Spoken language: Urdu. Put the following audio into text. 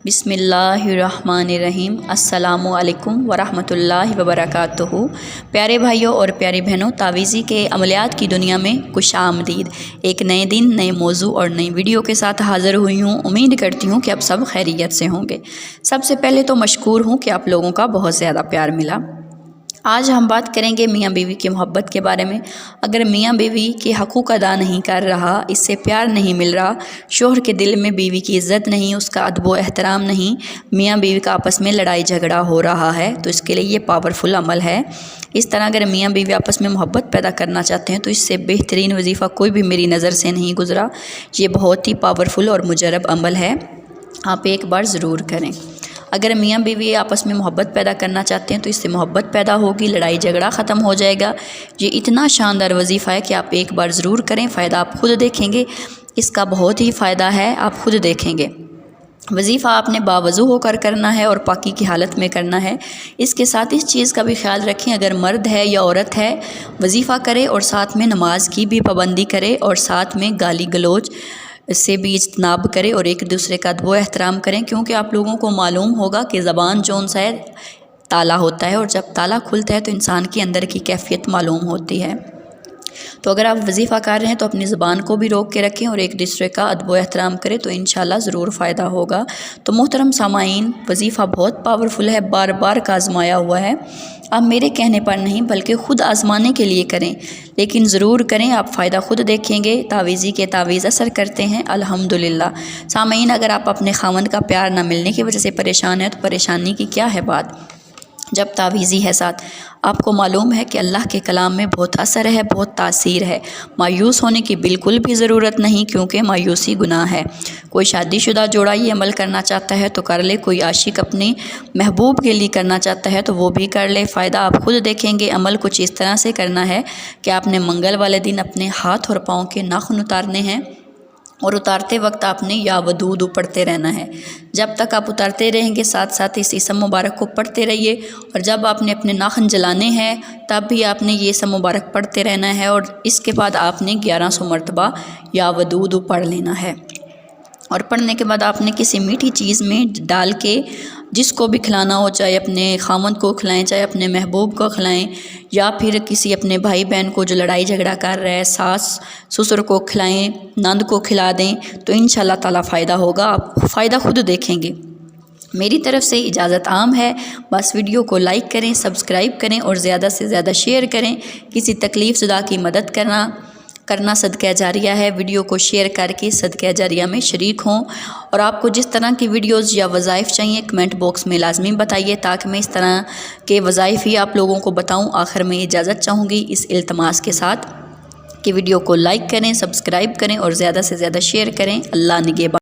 بسم اللہ الرحمن الرحیم۔ السلام علیکم ورحمۃ اللہ وبرکاتہ۔ پیارے بھائیوں اور پیاری بہنوں، تعویذی کے عملیات کی دنیا میں خوش آمدید۔ ایک نئے دن، نئے موضوع اور نئی ویڈیو کے ساتھ حاضر ہوئی ہوں۔ امید کرتی ہوں کہ آپ سب خیریت سے ہوں گے۔ سب سے پہلے تو مشکور ہوں کہ آپ لوگوں کا بہت زیادہ پیار ملا۔ آج ہم بات کریں گے میاں بیوی کی محبت کے بارے میں۔ اگر میاں بیوی کے حقوق ادا نہیں کر رہا، اس سے پیار نہیں مل رہا، شوہر کے دل میں بیوی کی عزت نہیں، اس کا ادب و احترام نہیں، میاں بیوی کا آپس میں لڑائی جھگڑا ہو رہا ہے، تو اس کے لیے یہ پاورفل عمل ہے۔ اس طرح اگر میاں بیوی آپس میں محبت پیدا کرنا چاہتے ہیں تو اس سے بہترین وظیفہ کوئی بھی میری نظر سے نہیں گزرا۔ یہ بہت ہی پاورفل اور مجرب عمل ہے، آپ ایک بار ضرور کریں۔ اگر میاں بیوی آپس میں محبت پیدا کرنا چاہتے ہیں تو اس سے محبت پیدا ہوگی، لڑائی جھگڑا ختم ہو جائے گا۔ یہ اتنا شاندار وظیفہ ہے کہ آپ ایک بار ضرور کریں، فائدہ آپ خود دیکھیں گے۔ اس کا بہت ہی فائدہ ہے، آپ خود دیکھیں گے۔ وظیفہ آپ نے باوضو ہو کر کرنا ہے اور پاکی کی حالت میں کرنا ہے۔ اس کے ساتھ اس چیز کا بھی خیال رکھیں، اگر مرد ہے یا عورت ہے، وظیفہ کرے اور ساتھ میں نماز کی بھی پابندی کرے اور ساتھ میں گالی گلوچ سے بھی اجتناب کرے اور ایک دوسرے کا ادب و احترام کریں، کیونکہ آپ لوگوں کو معلوم ہوگا کہ زبان جون سا ہے تالا ہوتا ہے، اور جب تالا کھلتا ہے تو انسان کے اندر کی کیفیت معلوم ہوتی ہے۔ تو اگر آپ وظیفہ کر رہے ہیں تو اپنی زبان کو بھی روک کے رکھیں اور ایک دوسرے کا ادب و احترام کریں، تو انشاءاللہ ضرور فائدہ ہوگا۔ تو محترم سامعین، وظیفہ بہت پاورفل ہے، بار بار کا آزمایا ہوا ہے۔ آپ میرے کہنے پر نہیں بلکہ خود آزمانے کے لیے کریں، لیکن ضرور کریں، آپ فائدہ خود دیکھیں گے۔ تعویذی کے تعویذ اثر کرتے ہیں الحمدللہ۔ سامعین، اگر آپ اپنے خاوند کا پیار نہ ملنے کی وجہ سے پریشان ہیں تو پریشانی کی کیا ہے بات، جب تعویذی ہے ساتھ۔ آپ کو معلوم ہے کہ اللہ کے کلام میں بہت اثر ہے، بہت تاثیر ہے۔ مایوس ہونے کی بالکل بھی ضرورت نہیں، کیونکہ مایوسی گناہ ہے۔ کوئی شادی شدہ جوڑا یہ عمل کرنا چاہتا ہے تو کر لے، کوئی عاشق اپنے محبوب کے لیے کرنا چاہتا ہے تو وہ بھی کر لے، فائدہ آپ خود دیکھیں گے۔ عمل کچھ اس طرح سے کرنا ہے کہ آپ نے منگل والے دن اپنے ہاتھ اور پاؤں کے ناخن اتارنے ہیں، اور اتارتے وقت آپ نے یا ودود پڑھتے رہنا ہے۔ جب تک آپ اتارتے رہیں گے ساتھ ساتھ اس اسم مبارک کو پڑھتے رہیے، اور جب آپ نے اپنے ناخن جلانے ہیں تب بھی آپ نے یہ اسم مبارک پڑھتے رہنا ہے، اور اس کے بعد آپ نے 1100 مرتبہ یا ودود پڑھ لینا ہے۔ اور پڑھنے کے بعد آپ نے کسی میٹھی چیز میں ڈال کے جس کو بھی کھلانا ہو، چاہے اپنے خاوند کو کھلائیں، چاہے اپنے محبوب کو کھلائیں، یا پھر کسی اپنے بھائی بہن کو جو لڑائی جھگڑا کر رہا ہے، ساس سسر کو کھلائیں، نند کو کھلا دیں، تو انشاءاللہ تعالیٰ فائدہ ہوگا، آپ فائدہ خود دیکھیں گے۔ میری طرف سے اجازت عام ہے، بس ویڈیو کو لائک کریں، سبسکرائب کریں اور زیادہ سے زیادہ شیئر کریں۔ کسی تکلیف زدہ کی مدد کرنا صدقہ جاریہ ہے۔ ویڈیو کو شیئر کر کے صدقہ جاریہ میں شریک ہوں، اور آپ کو جس طرح کی ویڈیوز یا وظائف چاہیے کمنٹ باکس میں لازمی بتائیے، تاکہ میں اس طرح کے وظائف ہی آپ لوگوں کو بتاؤں۔ آخر میں اجازت چاہوں گی اس التماس کے ساتھ کہ ویڈیو کو لائک کریں، سبسکرائب کریں اور زیادہ سے زیادہ شیئر کریں۔ اللہ نگہبان۔